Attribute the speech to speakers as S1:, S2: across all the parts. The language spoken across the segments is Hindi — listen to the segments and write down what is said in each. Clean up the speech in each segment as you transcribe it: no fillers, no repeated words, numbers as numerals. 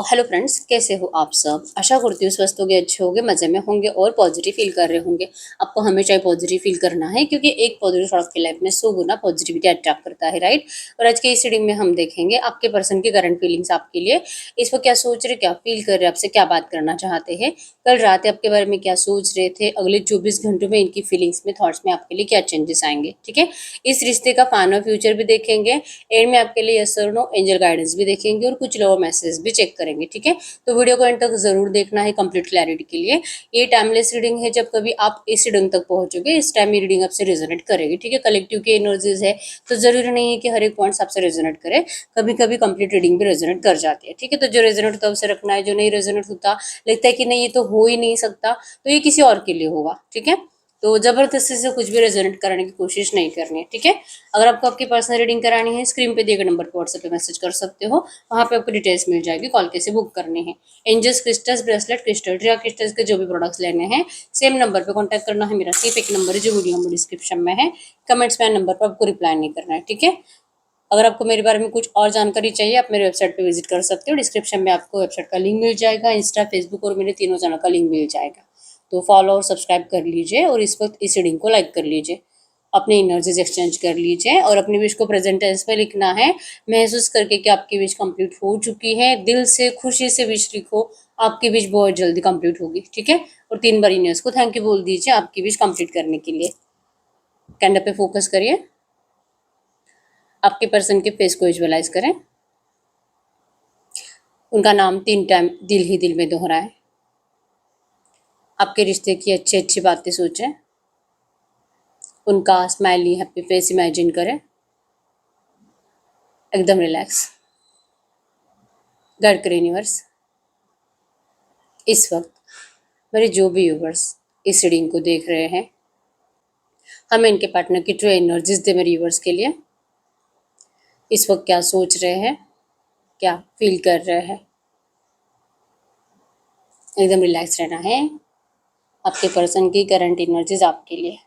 S1: हेलो फ्रेंड्स, कैसे हो आप सब। आशा करती हूँ स्वस्थ होंगे, अच्छे होंगे, मजे में होंगे और पॉजिटिव फील कर रहे होंगे। आपको हमेशा ही पॉजिटिव फील करना है क्योंकि एक पॉजिटिव थॉट आपकी लाइफ में 100 गुना पॉजिटिविटी अट्रैक्ट करता है, राइट। और आज के इस रीडिंग में हम देखेंगे आपके पर्सन की करंट फीलिंग्स आपके लिए। इस वक्त क्या सोच रहे, क्या फील कर रहे, आपसे क्या बात करना चाहते हैं, कल रात आपके बारे में क्या सोच रहे थे, अगले 24 घंटों में इनकी फीलिंग्स में, थॉट्स में आपके लिए क्या चेंजेस आएंगे। ठीक है, इस रिश्ते का फाइनल फ्यूचर भी देखेंगे, एंड में आपके लिए यस और नो एंजल गाइडेंस भी देखेंगे और कुछ लोअर मैसेज भी चेक करेंगे। ठीक है, तो वीडियो को एंड तक जरूर देखना है कंप्लीट क्लैरिटी के लिए। ये टाइमलेस रीडिंग है, जब कभी आप इस रीडिंग तक पहुंचोगे इस टाइम ये रीडिंग आपसे रेजोनेट करेगी। ठीक है, कलेक्टिव की एनर्जीज है तो जरूरी नहीं है कि हर एक पॉइंट्स आपसे रेजोनेट करे, कभी कभी कंप्लीट रीडिंग भी रेजोनेट कर जाती है। ठीक है, तो जो रेजोनेट होता है उसे रखना है, जो नहीं रेजोनेट होता, लगता है कि नहीं ये तो हो ही नहीं सकता, तो ये किसी और के लिए होगा। ठीक है, तो जबरदस्ती से कुछ भी रेजोनेट कराने की कोशिश नहीं करनी है। ठीक है, अगर आपको आपकी पर्सनल रीडिंग करानी है, स्क्रीन पे दिए गए नंबर पर व्हाट्सएप पे मैसेज कर सकते हो, वहां पे आपको डिटेल्स मिल जाएगी, कॉल कैसे बुक करनी है। Angels crystals, bracelet, crystal tree, crystals के जो भी प्रोडक्ट्स लेने हैं सेम नंबर पे कांटेक्ट करना है। मेरा सिर्फ एक नंबर है जो वीडियो में डिस्क्रिप्शन में है, कमेंट्स में नंबर पर आपको रिप्लाई नहीं करना है। ठीक है, अगर आपको मेरे बारे में कुछ और जानकारी चाहिए आप मेरे वेबसाइट पे विजिट कर सकते हो, डिस्क्रिप्शन में आपको वेबसाइट का लिंक मिल जाएगा, इंस्टा, फेसबुक और मेरे तीनों चैनल का लिंक मिल जाएगा। तो फॉलो और सब्सक्राइब कर लीजिए और इस वक्त इस रीडिंग को लाइक कर लीजिए, अपने एनर्जीज एक्सचेंज कर लीजिए और अपनी विश को प्रेजेंट टेंस में लिखना है, महसूस करके कि आपकी विश कंप्लीट हो चुकी है। दिल से खुशी से विश लिखो, आपकी विश बहुत जल्दी कंप्लीट होगी। ठीक है, और 3 बार यूनिवर्स को थैंक यू बोल दीजिए आपकी विश कंप्लीट करने के लिए। कैंडल पे फोकस करिए, आपके पर्सन के फेस को विजुअलाइज करें, उनका नाम 3 टाइम दिल ही दिल में दोहराएं, आपके रिश्ते की अच्छी अच्छी बातें सोचें, उनका स्माइली हैप्पी फेस इमेजिन करें, एकदम रिलैक्स। गाइड करें यूनिवर्स, इस वक्त मेरे जो भी व्यूवर्स इस रीडिंग को देख रहे हैं, हमें इनके पार्टनर की ट्रू एनर्जीज दे मेरे व्यूवर्स के लिए। इस वक्त क्या सोच रहे हैं, क्या फील कर रहे हैं, एकदम रिलैक्स रहना है। आपके पर्सन की करंट एनर्जीज आपके लिए।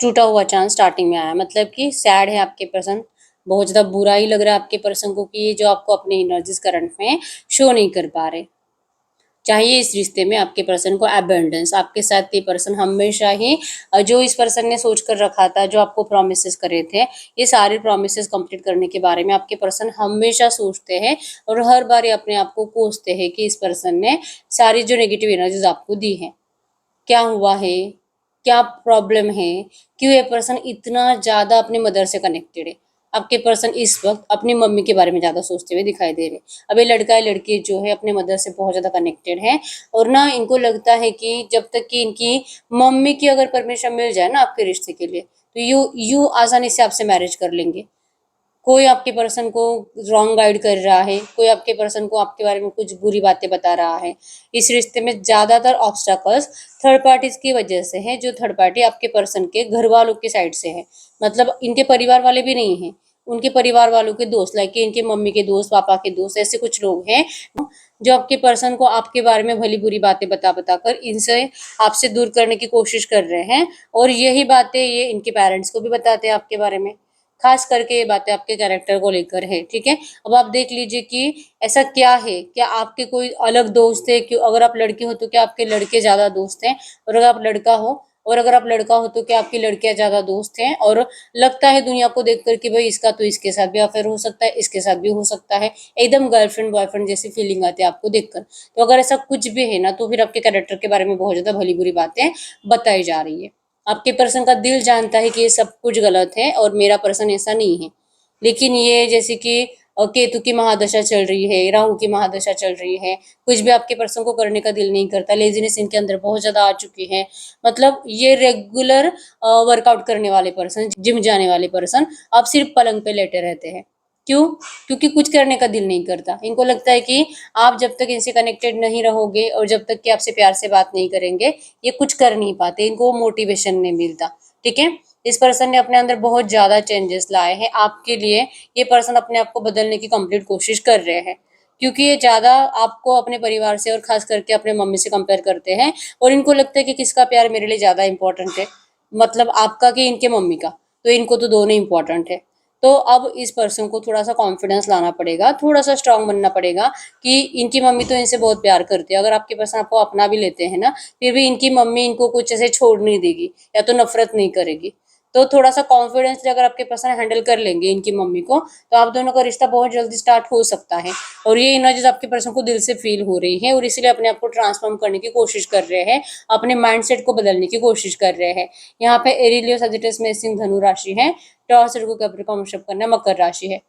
S1: टूटा हुआ चांस स्टार्टिंग में आया, मतलब कि सैड है आपके पर्सन, बहुत ज़्यादा बुरा ही लग रहा है आपके पर्सन को कि ये जो आपको अपने एनर्जीज करंट में शो नहीं कर पा रहे। चाहिए इस रिश्ते में आपके पर्सन को अबंडेंस, आपके साथ ये पर्सन हमेशा ही जो इस पर्सन ने सोच कर रखा था, जो आपको प्रोमिस करे थे, ये सारे प्रोमिस कंप्लीट करने के बारे में आपके पर्सन हमेशा सोचते हैं और हर बार ये अपने आप को कोसते हैं कि इस पर्सन ने सारी जो नेगेटिव एनर्जीज आपको दी है, क्या हुआ है, क्या प्रॉब्लम है, क्यों ये पर्सन इतना ज़्यादा अपने मदर से कनेक्टेड है। आपके पर्सन इस वक्त अपनी मम्मी के बारे में ज़्यादा सोचते हुए दिखाई दे रहे। अब ये लड़का है लड़की जो है अपने मदर से बहुत ज़्यादा कनेक्टेड है और ना इनको लगता है कि जब तक कि इनकी मम्मी की अगर परमिशन मिल जाए ना आपके रिश्ते के लिए, तो यू आसानी से आपसे मैरिज कर लेंगे। कोई आपके पर्सन को रॉन्ग गाइड कर रहा है, कोई आपके पर्सन को आपके बारे में कुछ बुरी बातें बता रहा है। इस रिश्ते में ज़्यादातर ऑब्स्टैकल्स थर्ड पार्टीज की वजह से है, जो थर्ड पार्टी आपके पर्सन के घर वालों की साइड से है, मतलब इनके परिवार वाले भी नहीं हैं, उनके परिवार वालों के दोस्त, लाइक इनके मम्मी के दोस्त, पापा के दोस्त, ऐसे कुछ लोग हैं जो आपके पर्सन को आपके बारे में भली बुरी बातें बता बता कर इनसे आपसे दूर करने की कोशिश कर रहे हैं। और यही बातें ये इनके पेरेंट्स को भी बताते हैं आपके बारे में, खास करके ये बातें आपके कैरेक्टर को लेकर है। ठीक है, अब आप देख लीजिए कि ऐसा क्या है, क्या आपके कोई अलग दोस्त है, क्यों अगर आप लड़की हो तो क्या आपके लड़के ज्यादा दोस्त हैं, और अगर आप लड़का हो, और अगर आप लड़का हो तो क्या आपकी लड़कियां ज्यादा दोस्त हैं। और लगता है दुनिया को देखकर कि भाई इसका तो इसके साथ भी अफेयर हो सकता है, इसके साथ भी हो सकता है, एकदम गर्लफ्रेंड बॉयफ्रेंड जैसी फीलिंग आती है आपको देखकर। तो अगर ऐसा कुछ भी है ना, तो फिर आपके कैरेक्टर के बारे में बहुत ज्यादा भली बुरी बातें बताई जा रही है। आपके पर्सन का दिल जानता है कि ये सब कुछ गलत है और मेरा पर्सन ऐसा नहीं है, लेकिन ये जैसे कि केतु की महादशा चल रही है, राहु की महादशा चल रही है, कुछ भी आपके पर्सन को करने का दिल नहीं करता, लेजीनेस इनके अंदर बहुत ज्यादा आ चुकी है। मतलब ये रेगुलर वर्कआउट करने वाले पर्सन, जिम जाने वाले पर्सन अब सिर्फ पलंग पे लेटे रहते हैं। क्यों? क्योंकि कुछ करने का दिल नहीं करता, इनको लगता है कि आप जब तक इनसे कनेक्टेड नहीं रहोगे और जब तक कि आपसे प्यार से बात नहीं करेंगे, ये कुछ कर नहीं पाते, इनको मोटिवेशन नहीं मिलता। ठीक है, इस पर्सन ने अपने अंदर बहुत ज्यादा चेंजेस लाए हैं आपके लिए। ये पर्सन अपने आप को बदलने की कंप्लीट कोशिश कर रहे हैं, क्योंकि ये ज्यादा आपको अपने परिवार से और खास करके अपने मम्मी से कंपेयर करते हैं और इनको लगता है कि किसका प्यार मेरे लिए ज्यादा इंपॉर्टेंट है, मतलब आपका कि इनके मम्मी का, तो इनको तो दोनों इंपॉर्टेंट है। तो अब इस पर्सन को थोड़ा सा कॉन्फिडेंस लाना पड़ेगा, थोड़ा सा स्ट्रांग बनना पड़ेगा कि इनकी मम्मी तो इनसे बहुत प्यार करती है। अगर आपके पर्सन आपको अपना भी लेते हैं ना, फिर भी इनकी मम्मी इनको कुछ ऐसे छोड़ नहीं देगी या तो नफरत नहीं करेगी। तो थोड़ा सा कॉन्फिडेंस अगर आपके पर्सन हैंडल कर लेंगे इनकी मम्मी को, तो आप दोनों का रिश्ता बहुत जल्दी स्टार्ट हो सकता है। और ये एनर्जीज आपके पर्सन को दिल से फील हो रही है और इसीलिए अपने आप को ट्रांसफॉर्म करने की कोशिश कर रहे हैं, अपने माइंडसेट को बदलने की कोशिश कर रहे हैं। यहाँ पे एरिलियो सजिटस में सिंह धनु राशि है, टॉर्स को कैप्रिकॉर्न वृषभ कन्या मकर राशि है।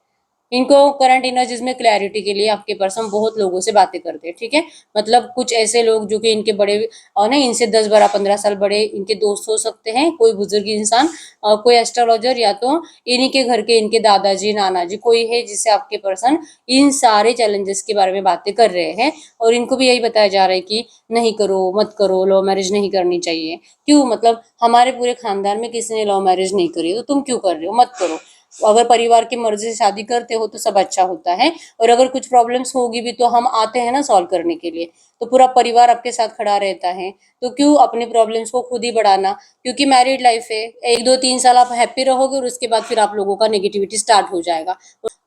S1: इनको करंट एनर्जीज में क्लैरिटी के लिए आपके पर्सन बहुत लोगों से बातें करते हैं, ठीक है। मतलब कुछ ऐसे लोग जो कि इनके बड़े और ना इनसे 10 12 15 साल बड़े इनके दोस्त हो सकते हैं, कोई बुजुर्ग इंसान, कोई एस्ट्रोलॉजर, या तो इन्हीं के घर के इनके दादाजी नाना जी कोई है जिससे आपके पर्सन इन सारे चैलेंजेस के बारे में बातें कर रहे हैं। और इनको भी यही बताया जा रहा है कि नहीं करो, मत करो, लव मैरिज नहीं करनी चाहिए। क्यों? मतलब हमारे पूरे खानदान में किसी ने लव मैरिज नहीं करी, तो तुम क्यों कर रहे हो? मत करो। अगर परिवार की मर्जी से शादी करते हो तो सब अच्छा होता है, और अगर कुछ प्रॉब्लम्स होगी भी तो हम आते हैं ना सॉल्व करने के लिए। तो पूरा परिवार आपके साथ खड़ा रहता है, तो क्यों अपने प्रॉब्लम्स को खुद ही बढ़ाना? क्योंकि मैरिड लाइफ है, 1 2 3 साल आप हैप्पी रहोगे और उसके बाद फिर आप लोगों का नेगेटिविटी स्टार्ट हो जाएगा।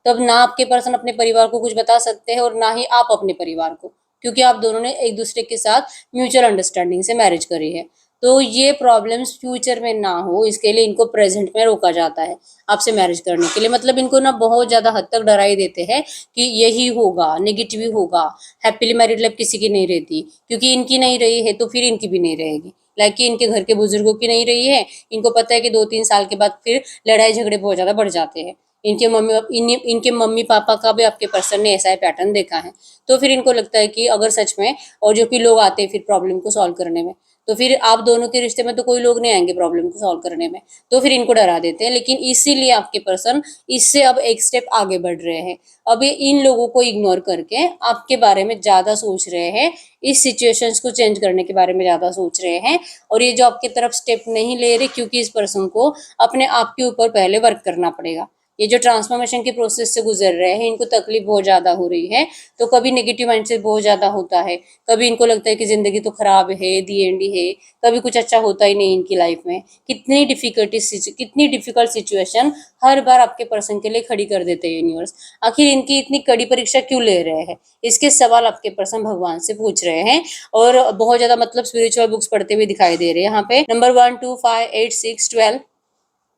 S1: तब ना आपके पर्सन अपने परिवार को कुछ बता सकते हैं और ना ही आप अपने परिवार को, क्योंकि आप दोनों ने एक दूसरे के साथ म्यूचुअल अंडरस्टैंडिंग से मैरिज करी है। तो ये प्रॉब्लम्स फ्यूचर में ना हो, इसके लिए इनको प्रेजेंट में रोका जाता है आपसे मैरिज करने के लिए। मतलब इनको ना बहुत ज्यादा हद तक डरा ही देते हैं कि यही होगा, नेगेटिव ही होगा, हैप्पीली मैरिड लाइफ किसी की नहीं रहती। क्योंकि इनकी नहीं रही है तो फिर इनकी भी नहीं रहेगी, लाइक कि इनके घर के बुजुर्गों की नहीं रही है। इनको पता है कि 2 3 साल के बाद फिर लड़ाई झगड़े बहुत ज्यादा बढ़ जाते हैं। इनके मम्मी पापा का भी आपके पर्सन ने ऐसा ही पैटर्न देखा है। तो फिर इनको लगता है कि अगर सच में, और जो कि लोग आते हैं फिर प्रॉब्लम को सॉल्व करने में, तो फिर आप दोनों के रिश्ते में तो कोई लोग नहीं आएंगे प्रॉब्लम को सॉल्व करने में, तो फिर इनको डरा देते हैं। लेकिन इसीलिए आपके पर्सन इससे अब एक स्टेप आगे बढ़ रहे हैं। अब ये इन लोगों को इग्नोर करके आपके बारे में ज्यादा सोच रहे हैं, इस सिचुएशंस को चेंज करने के बारे में ज्यादा सोच रहे हैं। और ये जो आपकी तरफ स्टेप नहीं ले रहे, क्योंकि इस पर्सन को अपने आप के ऊपर पहले वर्क करना पड़ेगा। ये जो ट्रांसफॉर्मेशन के प्रोसेस से गुजर रहे हैं, इनको तकलीफ बहुत ज्यादा हो रही है। तो कभी नेगेटिव माइंडसेट बहुत ज्यादा होता है, कभी इनको लगता है कि जिंदगी तो खराब है, दी एंड है, कभी कुछ अच्छा होता ही नहीं इनकी लाइफ में। कितनी डिफिकल्ट सिचुएशन हर बार आपके पर्सन के लिए खड़ी कर देते हैं यूनिवर्स। आखिर इनकी इतनी कड़ी परीक्षा क्यों ले रहे हैं, इसके सवाल आपके पर्सन भगवान से पूछ रहे हैं। और बहुत ज्यादा मतलब स्पिरिचुअल बुक्स पढ़ते हुए दिखाई दे रहे हैं। यहाँ पे नंबर 1 2 5 8 6 12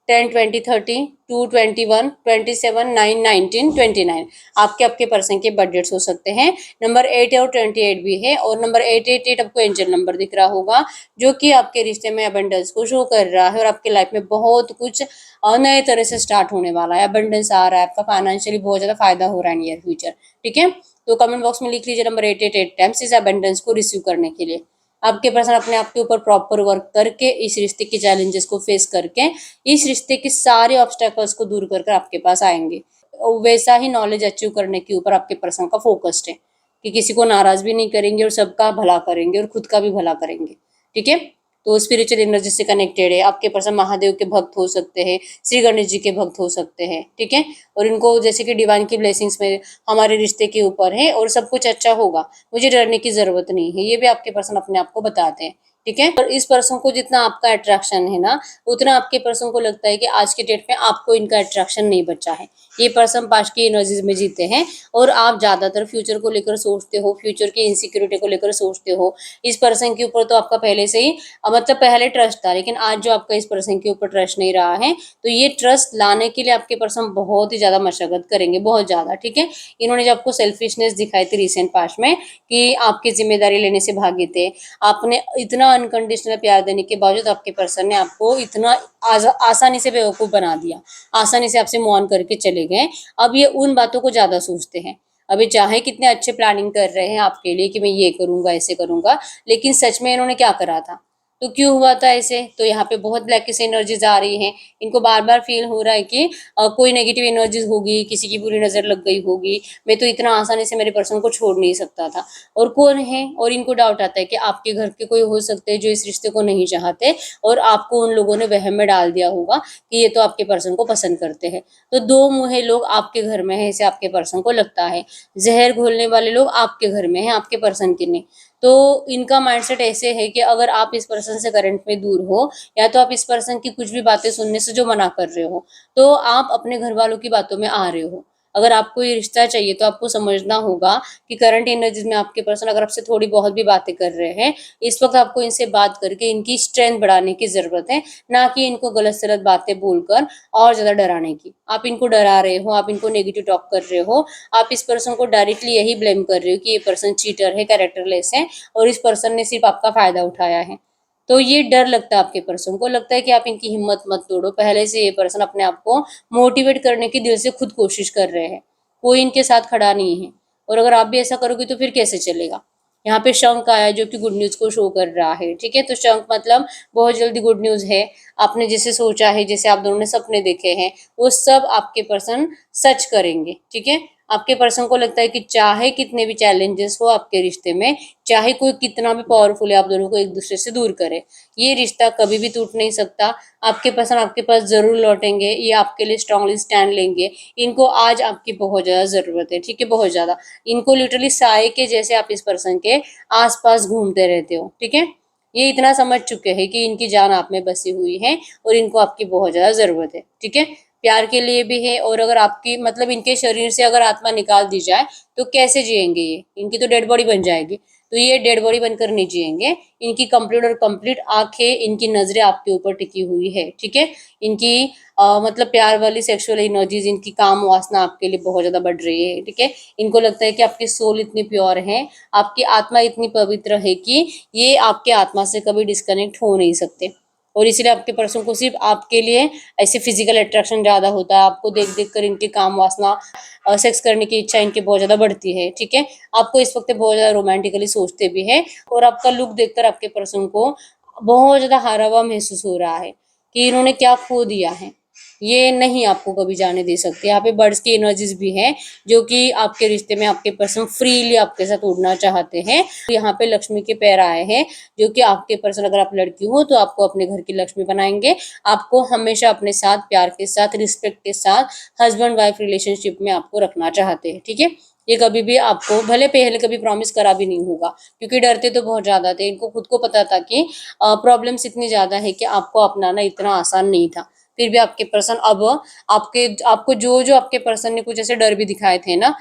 S1: 10 20 30 2 21 27 9 19 29 आपके पर्सन के बर्थडेट्स हो सकते हैं। नंबर 8 और 28 भी है, और नंबर 888 आपको एंजल नंबर दिख रहा होगा, जो कि आपके रिश्ते में अबंडेंस को शो कर रहा है। और आपके लाइफ में बहुत कुछ नए तरह से स्टार्ट होने वाला है, अबंडेंस आ रहा है, आपका फाइनेंशियली बहुत ज्यादा फायदा हो रहा है नियर फ्यूचर, ठीक है। तो कमेंट बॉक्स में लिख लीजिए नंबर 888 टाइम्स इस अबंडेंस को रिसीव करने के लिए। आपके पर्सन अपने आप के ऊपर प्रॉपर वर्क करके, इस रिश्ते के चैलेंजेस को फेस करके, इस रिश्ते के सारे ऑब्स्टेकल्स को दूर कर आपके पास आएंगे। वैसा ही नॉलेज अचीव करने के ऊपर आपके पर्सन का फोकस्ड है कि किसी को नाराज भी नहीं करेंगे और सबका भला करेंगे और खुद का भी भला करेंगे, ठीक है। तो स्पिरिचुअल एनर्जी से कनेक्टेड है। आपके पर्सन महादेव के भक्त हो सकते हैं, श्री गणेश जी के भक्त हो सकते हैं, ठीक है। और इनको जैसे कि डिवाइन की ब्लेसिंग्स में हमारे रिश्ते के ऊपर है और सब कुछ अच्छा होगा, मुझे डरने की जरूरत नहीं है, ये भी आपके पर्सन अपने आप को बताते हैं, ठीक है। और इस पर्सन को जितना आपका अट्रैक्शन है ना, उतना आपके पर्सन को लगता है कि आज के डेट में आपको इनका अट्रैक्शन नहीं बचा है। ये पर्सन पास्ट की एनर्जीज में जीते हैं और आप ज्यादातर फ्यूचर को लेकर सोचते हो, फ्यूचर की इनसिक्योरिटी को लेकर सोचते हो। इस पर्सन के ऊपर तो आपका पहले से ही मतलब पहले ट्रस्ट था, लेकिन आज जो आपका इस पर्सन के ऊपर ट्रस्ट नहीं रहा है, तो ये ट्रस्ट लाने के लिए आपके पर्सन बहुत ही ज्यादा मशक्कत करेंगे, बहुत ज्यादा, ठीक है। इन्होंने जब आपको सेल्फिशनेस दिखाई थी रिसेंट पास्ट में कि आपकी जिम्मेदारी लेने से भागे थे, आपने इतना अनकंडीशनल प्यार देने के बावजूद आपके पर्सन ने आपको इतना आसानी से बेवकूफ बना दिया, आसानी से आपसे मूव ऑन करके चले गए। अब ये उन बातों को ज्यादा सोचते हैं। अभी चाहे कितने अच्छे प्लानिंग कर रहे हैं आपके लिए कि मैं ये करूंगा ऐसे करूंगा, लेकिन सच में इन्होंने क्या करा था, तो क्यों हुआ था ऐसे। तो यहाँ पे बहुत ब्लैक से एनर्जीज आ रही हैं। इनको बार बार फील हो रहा है कि कोई नेगेटिव एनर्जीज होगी, किसी की बुरी नजर लग गई होगी, मैं तो इतना आसानी से मेरे पर्सन को छोड़ नहीं सकता था। और कौन है, और इनको डाउट आता है कि आपके घर के कोई हो सकते हैं जो इस रिश्ते को नहीं चाहते, और आपको उन लोगों ने वहम में डाल दिया होगा कि ये तो आपके पर्सन को पसंद करते हैं। तो दो मुँहे लोग आपके घर में है, ऐसे आपके पर्सन को लगता है। जहर घोलने वाले लोग आपके घर में है, आपके पर्सन के नहीं। तो इनका माइंडसेट ऐसे है कि अगर आप इस पर्सन से करंट में दूर हो, या तो आप इस पर्सन की कुछ भी बातें सुनने से जो मना कर रहे हो, तो आप अपने घर वालों की बातों में आ रहे हो। अगर आपको ये रिश्ता चाहिए तो आपको समझना होगा कि करंट एनर्जीज में आपके पर्सन अगर आपसे थोड़ी बहुत भी बातें कर रहे हैं, इस वक्त आपको इनसे बात करके इनकी स्ट्रेंथ बढ़ाने की जरूरत है, ना कि इनको गलत सलत बातें बोलकर और ज्यादा डराने की। आप इनको डरा रहे हो, आप इनको नेगेटिव टॉक कर रहे हो, आप इस पर्सन को डायरेक्टली यही ब्लेम कर रहे हो कि ये पर्सन चीटर है, कैरेक्टरलेस है, और इस पर्सन ने सिर्फ आपका फायदा उठाया है। तो ये डर लगता है आपके पर्सन को, लगता है कि आप इनकी हिम्मत मत तोड़ो। पहले से ये पर्सन अपने आप को मोटिवेट करने की दिल से खुद कोशिश कर रहे हैं, कोई इनके साथ खड़ा नहीं है। और अगर आप भी ऐसा करोगे तो फिर कैसे चलेगा। यहाँ पे शंख आया जो कि गुड न्यूज को शो कर रहा है, ठीक है। तो शंख मतलब बहुत जल्दी गुड न्यूज है। आपने जैसे सोचा है, जैसे आप दोनों ने सपने देखे हैं, वो सब आपके पर्सन सच करेंगे, ठीक है। आपके पर्सन को लगता है कि चाहे कितने भी चैलेंजेस हो आपके रिश्ते में, चाहे कोई कितना भी पावरफुल है आप दोनों को एक दूसरे से दूर करे, ये रिश्ता कभी भी टूट नहीं सकता। आपके पर्सन आपके पास जरूर लौटेंगे, ये आपके लिए स्ट्रांगली स्टैंड लेंगे। इनको आज आपकी बहुत ज्यादा जरूरत है, ठीक है, बहुत ज्यादा। इनको लिटरली साए के जैसे आप इस पर्सन के आसपास घूमते रहते हो, ठीक है। ये इतना समझ चुके हैं कि इनकी जान आप में बसी हुई है और इनको आपकी बहुत ज्यादा जरूरत है, ठीक है। प्यार के लिए भी है, और अगर आपकी मतलब इनके शरीर से अगर आत्मा निकाल दी जाए तो कैसे जिएंगे ये, इनकी तो डेड बॉडी बन जाएगी। तो ये डेड बॉडी बनकर नहीं जिएंगे। इनकी कंप्लीट और कंप्लीट आंखें, इनकी नजरें आपके ऊपर टिकी हुई है, ठीक है। इनकी मतलब प्यार वाली सेक्सुअल एनर्जीज, इनकी काम वासना आपके लिए बहुत ज्यादा बढ़ रही है, ठीक है। इनको लगता है कि आपकी सोल इतनी प्योर है, आपकी आत्मा इतनी पवित्र है कि ये आपके आत्मा से कभी डिस्कनेक्ट हो नहीं सकते। और इसलिए आपके पर्सन को सिर्फ आपके लिए ऐसे फिजिकल अट्रैक्शन ज्यादा होता है। आपको देख देख कर इनकी काम वासना, सेक्स करने की इच्छा इनकी बहुत ज्यादा बढ़ती है, ठीक है। आपको इस वक्त बहुत ज्यादा रोमांटिकली सोचते भी है, और आपका लुक देखकर आपके पर्सन को बहुत ज्यादा हारा हुआ महसूस हो रहा है कि इन्होंने क्या खो दिया है। ये नहीं आपको कभी जाने दे सकते। यहाँ पे बर्ड्स की एनर्जीज भी है, जो कि आपके रिश्ते में आपके पर्सन फ्रीली आपके साथ उड़ना चाहते हैं। यहाँ पे लक्ष्मी के पैर आए हैं, जो कि आपके पर्सन अगर आप लड़की हो तो आपको अपने घर की लक्ष्मी बनाएंगे। आपको हमेशा अपने साथ प्यार के साथ, रिस्पेक्ट के साथ हस्बैंड वाइफ रिलेशनशिप में आपको रखना चाहते हैं, ठीक है। ये कभी भी आपको, भले पहले कभी प्रॉमिस करा भी नहीं होगा, क्योंकि डरते तो बहुत ज्यादा थे। इनको खुद को पता था कि प्रॉब्लम्स इतनी ज्यादा है कि आपको अपनाना इतना आसान नहीं था। फिर भी आपके पर्सन अब आपको जो जो आपके पर्सन ने कुछ ऐसे डर भी दिखाए थे ना,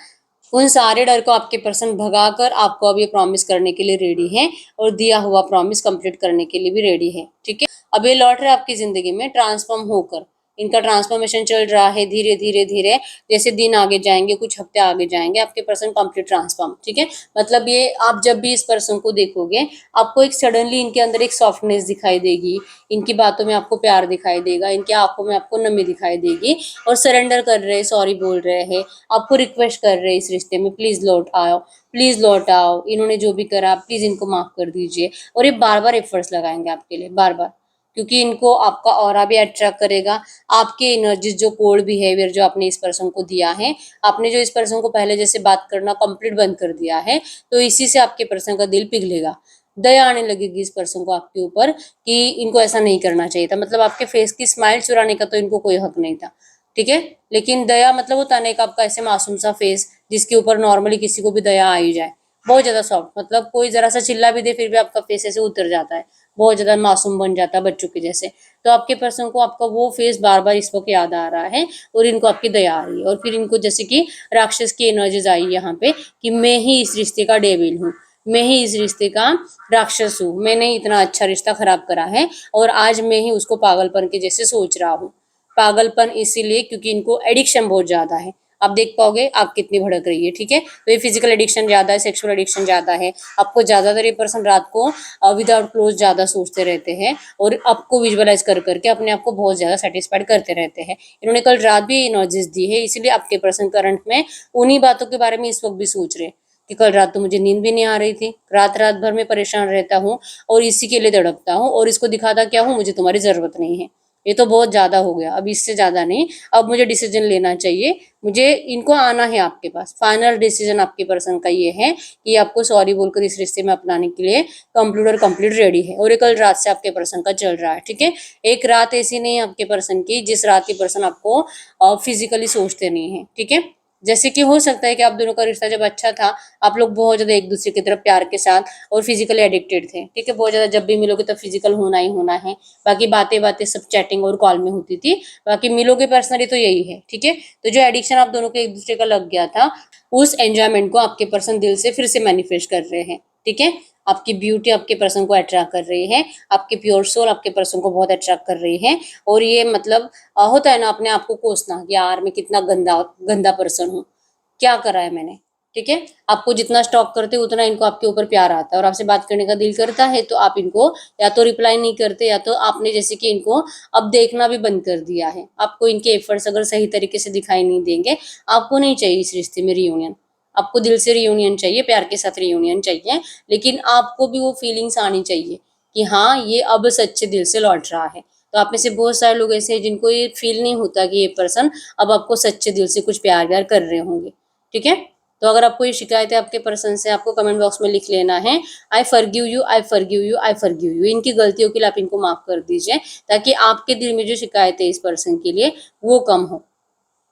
S1: उन सारे डर को आपके पर्सन भगाकर आपको अब ये प्रॉमिस करने के लिए रेडी है, और दिया हुआ प्रॉमिस कंप्लीट करने के लिए भी रेडी है, ठीक है। अब ये लौट रहे आपकी जिंदगी में ट्रांसफॉर्म होकर। इनका ट्रांसफॉर्मेशन चल रहा है धीरे धीरे धीरे। जैसे दिन आगे जाएंगे, कुछ हफ्ते आगे जाएंगे, आपके पर्सन कंप्लीट ट्रांसफॉर्म, ठीक है। मतलब ये आप जब भी इस पर्सन को देखोगे, आपको एक सडनली इनके अंदर एक सॉफ्टनेस दिखाई देगी, इनकी बातों में आपको प्यार दिखाई देगा, इनकी आंखों में आपको नमी दिखाई देगी, और सरेंडर कर रहे हैं, सॉरी बोल रहे हैं, आपको रिक्वेस्ट कर रहे हैं इस रिश्ते में प्लीज लौट आओ, प्लीज लौट आओ, इन्होंने जो भी करा प्लीज इनको माफ कर दीजिए। और ये बार बार एफर्ट्स लगाएंगे आपके लिए, बार बार, क्योंकि इनको आपका ऑरा भी अट्रैक्ट करेगा। आपके एनर्जीज, जो कोल्ड बिहेवियर जो आपने इस पर्सन को दिया है, आपने जो इस पर्सन को पहले जैसे बात करना कंप्लीट बंद कर दिया है, तो इसी से आपके पर्सन का दिल पिघलेगा। दया आने लगेगी इस पर्सन को आपके ऊपर कि इनको ऐसा नहीं करना चाहिए था। मतलब आपके फेस की स्माइल चुराने का तो इनको कोई हक नहीं था, ठीक है। लेकिन दया मतलब होता नहीं कि आपका ऐसे मासूम सा फेस, जिसके ऊपर नॉर्मली किसी को भी दया आ ही जाए, बहुत ज्यादा सॉफ्ट, मतलब कोई जरा सा चिल्ला भी दे फिर भी आपका फेस ऐसे उतर जाता है, बहुत ज्यादा मासूम बन जाता है बच्चों के जैसे। तो आपके पर्सन को आपका वो फेस बार बार इस वक्त याद आ रहा है, और इनको आपकी दया आ रही है। और फिर इनको जैसे कि राक्षस की एनर्जीज आई यहाँ पे कि मैं ही इस रिश्ते का डेविल हूँ, मैं ही इस रिश्ते का राक्षस हूँ, मैंने इतना अच्छा रिश्ता खराब करा है, और आज मैं ही उसको पागलपन के जैसे सोच रहा हूँ। पागलपन इसीलिए क्योंकि इनको एडिक्शन बहुत ज्यादा है। आप देख पाओगे आग कितनी भड़क रही है, ठीक है। तो ये फिजिकल एडिक्शन ज्यादा है, सेक्सुअल एडिक्शन ज्यादा है। आपको ज्यादातर ये पर्सन रात को विदाउट क्लोज ज्यादा सोचते रहते हैं, और आपको विजुअलाइज कर करके अपने आप को बहुत ज्यादा सेटिस्फाइड करते रहते हैं। इन्होंने कल रात भी एनर्जीज दी है, इसलिए आपके पर्सन करंट में उन्हीं बातों के बारे में इस वक्त भी सोच रहे हैं कि कल रात तो मुझे नींद भी नहीं आ रही थी, रात रात भर में परेशान रहता हूँ और इसी के लिए तड़पता हूँ, और इसको दिखाता क्या हूँ, मुझे तुम्हारी जरूरत नहीं है। ये तो बहुत ज्यादा हो गया, अब इससे ज्यादा नहीं। अब मुझे डिसीजन लेना चाहिए, मुझे इनको आना है आपके पास। फाइनल डिसीजन आपके पर्सन का ये है कि आपको सॉरी बोलकर इस रिश्ते में अपनाने के लिए कंप्लीट और कंप्लीट रेडी है। और ये कल रात से आपके पर्सन का चल रहा है, ठीक है। एक रात ऐसी नहीं है आपके पर्सन की जिस रात की पर्सन आपको फिजिकली सोचते नहीं है, ठीक है। जैसे कि हो सकता है कि आप दोनों का रिश्ता जब अच्छा था, आप लोग बहुत ज़्यादा एक दूसरे की तरफ प्यार के साथ और फिजिकली एडिक्टेड थे, ठीक है, बहुत ज़्यादा जब भी मिलोगे तब फिजिकल होना ही होना है, बाकी बातें बातें सब चैटिंग और कॉल में होती थी, बाकी मिलोगे पर्सनली तो यही है, ठीक है। तो जो एडिक्शन आप दोनों के एक दूसरे का लग गया था, उस एंजॉयमेंट को आपके पर्सन दिल से फिर से मैनिफेस्ट कर रहे हैं, ठीक है। आपकी ब्यूटी आपके पर्सन को अट्रैक्ट कर रही है, आपके प्योर सोल आपके पर्सन को बहुत अट्रैक्ट कर रही है। और ये मतलब होता है ना अपने आप को कोसना कि यार मैं कितना गंदा गंदा पर्सन हूँ, क्या करा है मैंने, ठीक है। आपको जितना स्टॉक करते हो उतना इनको आपके ऊपर प्यार आता है और आपसे बात करने का दिल करता है, तो आप इनको या तो रिप्लाई नहीं करते, या तो आपने जैसे कि इनको अब देखना भी बंद कर दिया है। आपको इनके एफर्ट्स अगर सही तरीके से दिखाई नहीं देंगे, आपको नहीं चाहिए इस रिश्ते में रियूनियन। आपको दिल से रियूनियन चाहिए, प्यार के साथ रियूनियन चाहिए, लेकिन आपको भी वो फीलिंग्स आनी चाहिए कि हाँ ये अब सच्चे दिल से लौट रहा है। तो आप में से बहुत सारे लोग ऐसे हैं जिनको ये फील नहीं होता कि ये पर्सन अब आपको सच्चे दिल से कुछ प्यार व्यार कर रहे होंगे, ठीक है। तो अगर आपको ये शिकायत है आपके पर्सन से, आपको कमेंट बॉक्स में लिख लेना है, I forgive you, I forgive you, I forgive you. इनकी गलतियों के लिए आप इनको माफ कर दीजिए, ताकि आपके दिल में जो शिकायत है इस पर्सन के लिए वो कम हो।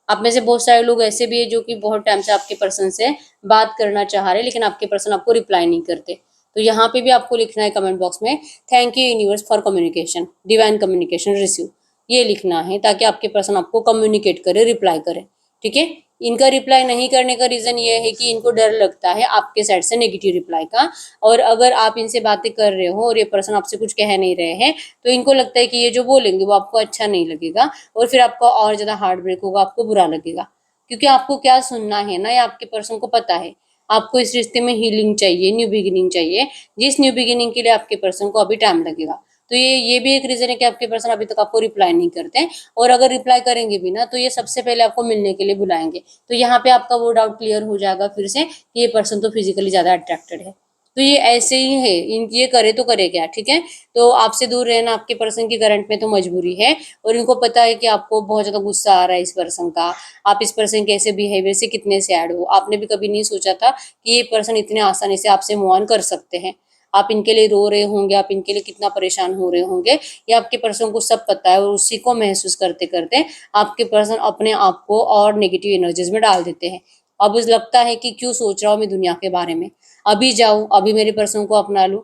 S1: आप में से बहुत सारे लोग ऐसे भी है जो कि बहुत टाइम से आपके पर्सन से बात करना चाह रहे हैं, लेकिन आपके पर्सन आपको रिप्लाई नहीं करते। तो यहाँ पे भी आपको लिखना है कमेंट बॉक्स में, thank you universe for communication, divine communication receive, ये लिखना है, ताकि आपके पर्सन आपको कम्युनिकेट करे, रिप्लाई करे, ठीक है। इनका रिप्लाई नहीं करने का रीजन ये है कि इनको डर लगता है आपके साइड से नेगेटिव रिप्लाई का। और अगर आप इनसे बातें कर रहे हो और ये पर्सन आपसे कुछ कह नहीं रहे हैं, तो इनको लगता है कि ये जो बोलेंगे वो आपको अच्छा नहीं लगेगा, और फिर आपका और ज्यादा हार्ट ब्रेक होगा, आपको बुरा लगेगा। क्योंकि आपको क्या सुनना है ना, ये आपके पर्सन को पता है। आपको इस रिश्ते में हीलिंग चाहिए, न्यू बिगिनिंग चाहिए, जिस न्यू बिगिनिंग के लिए आपके पर्सन को अभी टाइम लगेगा। तो ये भी एक रीजन है कि आपके पर्सन अभी तक आपको रिप्लाई नहीं करते हैं, और अगर रिप्लाई करेंगे भी ना तो ये सबसे पहले आपको मिलने के लिए बुलाएंगे। तो यहाँ पे आपका वो डाउट क्लियर हो जाएगा फिर से कि ये पर्सन तो फिजिकली ज्यादा अट्रैक्टेड है। तो ये ऐसे ही है, ये करे तो करे क्या, ठीक है। तो आपसे दूर रहना आपके पर्सन की करंट में तो मजबूरी है, और इनको पता है कि आपको बहुत ज्यादा गुस्सा आ रहा है इस पर्सन का। आप इस पर्सन के ऐसे बिहेवियर से कितने सैड हो, आपने भी कभी नहीं सोचा था कि ये पर्सन इतने आसानी से आपसे मूव ऑन कर सकते हैं। आप इनके लिए रो रहे होंगे, आप इनके लिए कितना परेशान हो रहे होंगे, ये आपके पर्सन को सब पता है, और उसी को महसूस करते करते आपके पर्सन अपने आप को और नेगेटिव एनर्जीज में डाल देते हैं। अब लगता है कि क्यों सोच रहा हूँ मैं दुनिया के बारे में, अभी जाऊं, अभी मेरे पर्सन को अपना लूं।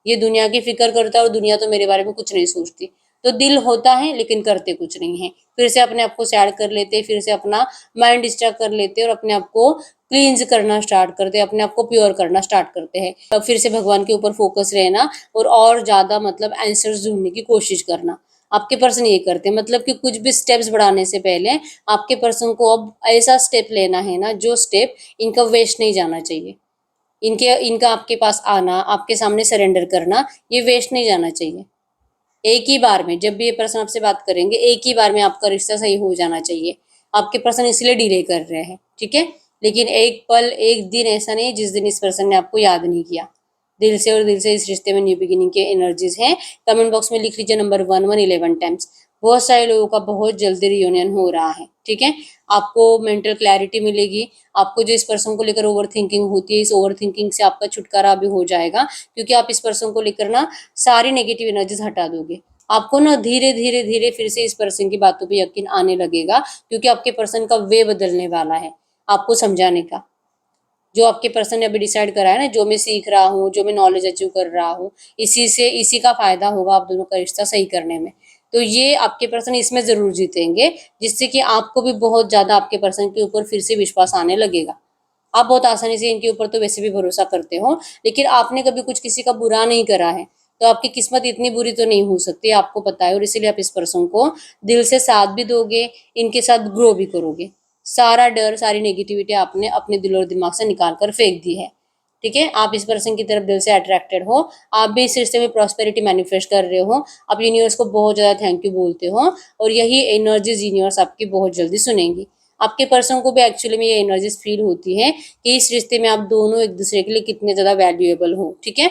S1: ये दुनिया की फिक्र करता है और दुनिया तो मेरे बारे में कुछ नहीं सोचती। तो दिल होता है लेकिन करते कुछ नहीं है, फिर से अपने आप को सैड कर लेते, फिर से अपना माइंड डिस्ट्रैक्ट कर लेते और अपने आप को क्लींज करना स्टार्ट करते, अपने आप को प्योर करना स्टार्ट करते हैं। तब फिर से भगवान के ऊपर फोकस रहना और ज्यादा मतलब आंसर्स ढूंढने की कोशिश करना। आपके पर्सन ये करते हैं, मतलब कि कुछ भी स्टेप्स बढ़ाने से पहले आपके पर्सन को अब ऐसा स्टेप लेना है ना, जो स्टेप इनका वेस्ट नहीं जाना चाहिए। इनका आपके पास आना, आपके सामने सरेंडर करना, ये वेस्ट नहीं जाना चाहिए। एक ही बार में जब भी ये पर्सन आपसे बात करेंगे, एक ही बार में आपका रिश्ता सही हो जाना चाहिए। आपके पर्सन इसलिए डिले कर रहे हैं, ठीक है। लेकिन एक पल, एक दिन ऐसा नहीं जिस दिन इस पर्सन ने आपको याद नहीं किया। दिल से और दिल से इस रिश्ते में न्यू बिगिनिंग के एनर्जीज हैं। कमेंट बॉक्स में लिख लीजिए नंबर 1111 टाइम्स। बहुत सारे लोगों का बहुत जल्दी रियूनियन हो रहा है, ठीक है। आपको मेंटल क्लैरिटी मिलेगी। आपको जो इस पर्सन को लेकर ओवर थिंकिंग होती है, इस ओवर थिंकिंग से आपका छुटकारा भी हो जाएगा, क्योंकि आप इस पर्सन को लेकर ना सारी नेगेटिव एनर्जीज हटा दोगे। आपको ना धीरे धीरे धीरे फिर से इस पर्सन की बातों पे यकीन आने लगेगा, क्योंकि आपके पर्सन का वे बदलने वाला है आपको समझाने का। जो आपके पर्सन ने अभी डिसाइड करा है ना, जो मैं सीख रहा हूँ, जो मैं नॉलेज अचीव कर रहा हूँ, इसी का फायदा होगा आप दोनों का रिश्ता सही करने में। तो ये आपके पर्सन इसमें जरूर जीतेंगे, जिससे कि आपको भी बहुत ज्यादा आपके पर्सन के ऊपर फिर से विश्वास आने लगेगा। आप बहुत आसानी से इनके ऊपर तो वैसे भी भरोसा करते हो, लेकिन आपने कभी कुछ किसी का बुरा नहीं करा है, तो आपकी किस्मत इतनी बुरी तो नहीं हो सकती, आपको पता है। और इसीलिए आप इस पर्सन को दिल से साथ भी दोगे, इनके साथ ग्रो भी करोगे। सारा डर, सारी नेगेटिविटी आपने अपने दिल और दिमाग से निकाल कर फेंक दी है, ठीक है। आप इस पर्सन की तरफ दिल से अट्रैक्टेड हो, आप भी इस रिश्ते में प्रॉस्पेरिटी मैनिफेस्ट कर रहे हो, आप यूनिवर्स को बहुत ज्यादा थैंक यू बोलते हो, और यही एनर्जीज यूनिवर्स आपकी बहुत जल्दी सुनेंगी। आपके पर्सन को भी एक्चुअली में ये एनर्जीज फील होती है कि इस रिश्ते में आप दोनों एक दूसरे के लिए कितने ज्यादा वैल्यूएबल हो, ठीक है।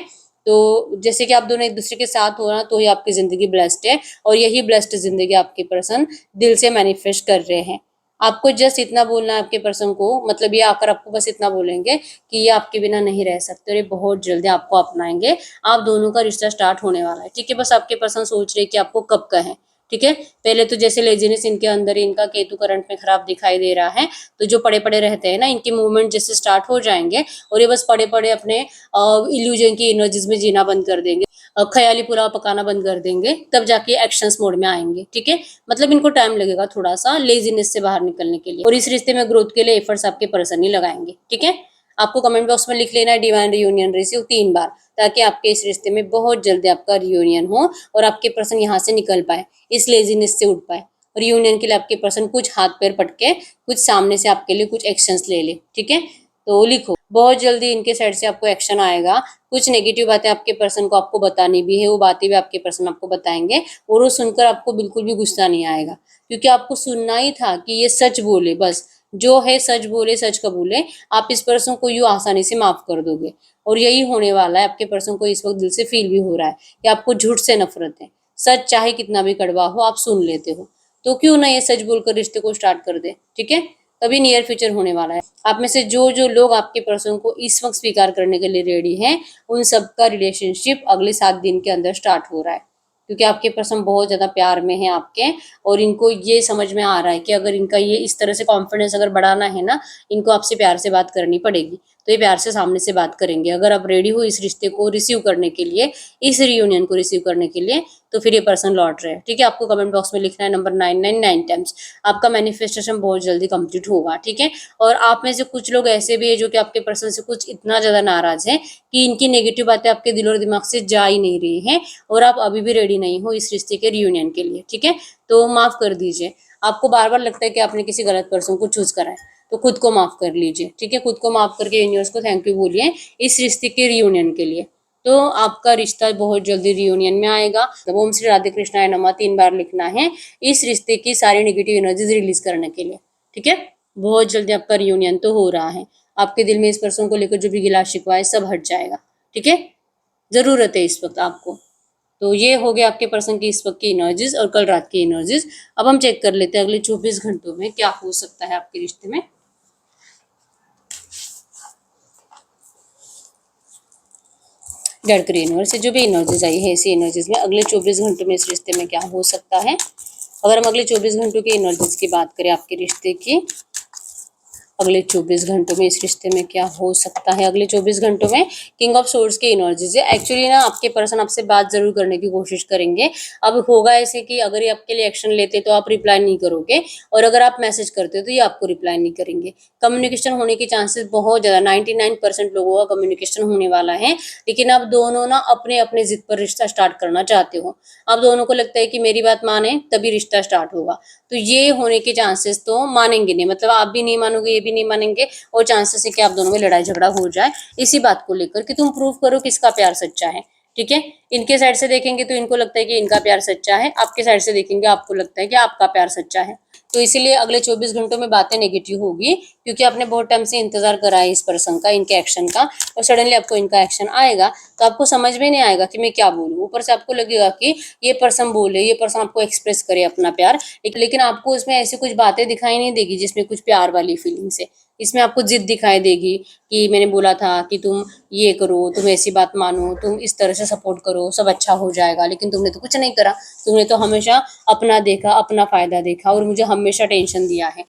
S1: तो जैसे कि आप दोनों एक दूसरे के साथ हो ना, तो ही आपकी जिंदगी ब्लेस्ड है, और यही ब्लेस्ड जिंदगी आपके पर्सन दिल से मैनिफेस्ट कर रहे हैं। आपको जस्ट इतना बोलना है आपके पर्सन को, मतलब ये आकर आपको बस इतना बोलेंगे कि ये आपके बिना नहीं रह सकते, और ये बहुत जल्दी आपको अपनाएंगे। आप दोनों का रिश्ता स्टार्ट होने वाला है, ठीक है। बस आपके पर्सन सोच रहे कि आपको कब कहें, ठीक है। पहले तो जैसे लेजीनेस इनके अंदर ही, इनका केतु करंट में खराब दिखाई दे रहा है, तो जो पड़े पड़े रहते हैं ना, इनके मूवमेंट जैसे स्टार्ट हो जाएंगे और ये बस पड़े पड़े अपने इल्यूजन की एनर्जीज में जीना बंद कर देंगे, ख्याली पुलाव पकाना बंद कर देंगे, तब जाके एक्शंस मोड में आएंगे। ठीक है, मतलब इनको टाइम लगेगा थोड़ा सा लेजीनेस से बाहर निकलने के लिए, और इस रिश्ते में ग्रोथ के लिए एफर्ट्स आपके पर्सन ही लगाएंगे। ठीक है, आपको कमेंट बॉक्स में लिख लेना है डिवाइन रियूनियन रिसीव 3 बार, ताकि आपके इस रिश्ते में बहुत जल्दी आपका रियूनियन हो और आपके पर्सन यहाँ से निकल पाए, इस लेजीनेस से उठ पाए। रियूनियन के लिए आपके पर्सन कुछ हाथ पैर पटके, कुछ सामने से आपके लिए कुछ एक्शंस ले ले। ठीक है, तो लिखो, बहुत जल्दी इनके साइड से आपको एक्शन आएगा। कुछ नेगेटिव बातें आपके पर्सन को आपको बतानी भी है, वो बातें भी आपके पर्सन आपको बताएंगे, और वो सुनकर आपको बिल्कुल भी गुस्सा नहीं आएगा, क्योंकि आपको सुनना ही था कि ये सच बोले, बस जो है सच बोले, सच कबूले। आप इस पर्सन को यूं आसानी से माफ कर दोगे, और यही होने वाला है। आपके पर्सन को इस वक्त दिल से फील भी हो रहा है कि आपको झूठ से नफरत है। सच चाहे कितना भी कड़वा हो, आप सुन लेते हो, तो क्यों ना ये सच बोलकर रिश्ते को स्टार्ट कर दे। ठीक है, तभी नियर फ्यूचर होने वाला है। आप में से जो जो लोग आपके पर्सन को इस वक्त स्वीकार करने के लिए रेडी हैं, उन सबका रिलेशनशिप अगले 7 दिन के अंदर स्टार्ट हो रहा है, क्योंकि आपके पर्सन बहुत ज्यादा प्यार में है आपके, और इनको ये समझ में आ रहा है कि अगर इनका ये इस तरह से कॉन्फिडेंस अगर बढ़ाना है ना, इनको आपसे प्यार से बात करनी पड़ेगी। तो ये प्यार से सामने से बात करेंगे। अगर आप रेडी हो इस रिश्ते को रिसीव करने के लिए, इस रियूनियन को रिसीव करने के लिए, तो फिर ये पर्सन लौट रहे हैं। ठीक है, आपको कमेंट बॉक्स में लिखना है नंबर 999 टाइम्स। आपका मैनिफेस्टेशन बहुत जल्दी कंप्लीट होगा। ठीक है, और आप में से कुछ लोग ऐसे भी है जो कि आपके पर्सन से कुछ इतना ज्यादा नाराज है कि इनकी नेगेटिव बातें आपके दिल और दिमाग से जा ही नहीं रही है, और आप अभी भी रेडी नहीं हो इस रिश्ते के रियूनियन के लिए। ठीक है, तो माफ कर दीजिए। आपको बार बार लगता है कि आपने किसी गलत पर्सन को चूज करा है, तो खुद को माफ कर लीजिए। ठीक है, खुद को माफ करके यूनिवर्स को थैंक यू बोलिए इस रिश्ते के रियूनियन के लिए। तो आपका रिश्ता बहुत जल्दी रियूनियन में आएगा। तो ओम श्री राधे कृष्णाय नमः 3 बार लिखना है इस रिश्ते की सारी नेगेटिव एनर्जीज रिलीज करने के लिए। ठीक है, बहुत जल्दी आपका रियूनियन तो हो रहा है। आपके दिल में इस पर्सन को लेकर जो भी गिला शिकवा है सब हट जाएगा। ठीक है, जरूरत है इस वक्त आपको। तो ये हो गया आपके पर्सन की इस वक्त की एनर्जीज और कल रात की एनर्जीज। अब हम चेक कर लेते हैं अगले 24 घंटों में क्या हो सकता है आपके रिश्ते में। डर यूनिवर्स से जो भी एनर्जीज आई है, इसी एनर्जीज में अगले 24 घंटों में इस रिश्ते में क्या हो सकता है। अगर हम अगले 24 घंटों की एनर्जीज की बात करें आपके रिश्ते की, अगले 24 घंटों में इस रिश्ते में क्या हो सकता है। अगले 24 घंटों में किंग ऑफ सोर्ड्स की एनर्जीज है। एक्चुअली ना आपके पर्सन आपसे बात जरूर करने की कोशिश करेंगे। अब होगा ऐसे कि अगर ये आपके लिए एक्शन लेते तो आप रिप्लाई नहीं करोगे, और अगर आप मैसेज करते हो तो ये आपको रिप्लाई नहीं करेंगे। कम्युनिकेशन होने के चांसेस बहुत ज्यादा, 99% लोगों का कम्युनिकेशन होने वाला है। लेकिन आप दोनों ना अपने अपने जिद पर रिश्ता स्टार्ट करना चाहते हो। आप दोनों को लगता है कि मेरी बात माने तभी रिश्ता स्टार्ट होगा, तो ये होने के चांसेस तो मानेंगे नहीं, मतलब आप भी नहीं मानोगे, ये भी नहीं मानेंगे, और चांसेस है कि आप दोनों में लड़ाई झगड़ा हो जाए इसी बात को लेकर कि तुम प्रूव करो किसका प्यार सच्चा है। ठीक है, इनके साइड से देखेंगे तो इनको लगता है कि इनका प्यार सच्चा है, आपके साइड से देखेंगे आपको लगता है कि आपका प्यार सच्चा है। तो इसीलिए अगले 24 घंटों में बातें नेगेटिव होगी, क्योंकि आपने बहुत टाइम से इंतजार करा है इस पर्सन का, इनके एक्शन का, और सडनली आपको इनका एक्शन आएगा तो आपको समझ में नहीं आएगा कि मैं क्या बोलूँ। ऊपर से आपको लगेगा कि ये पर्सन बोले, ये पर्सन आपको एक्सप्रेस करे अपना प्यार, लेकिन आपको उसमें ऐसी कुछ बातें दिखाई नहीं देगी जिसमें कुछ प्यार वाली फीलिंग्स है। इसमें आपको जिद दिखाई देगी कि मैंने बोला था कि तुम ये करो, तुम ऐसी बात मानो, तुम इस तरह से सपोर्ट करो, सब अच्छा हो जाएगा, लेकिन तुमने तो कुछ नहीं करा। तुमने तो हमेशा अपना देखा, अपना फायदा देखा, और मुझे हमेशा टेंशन दिया है।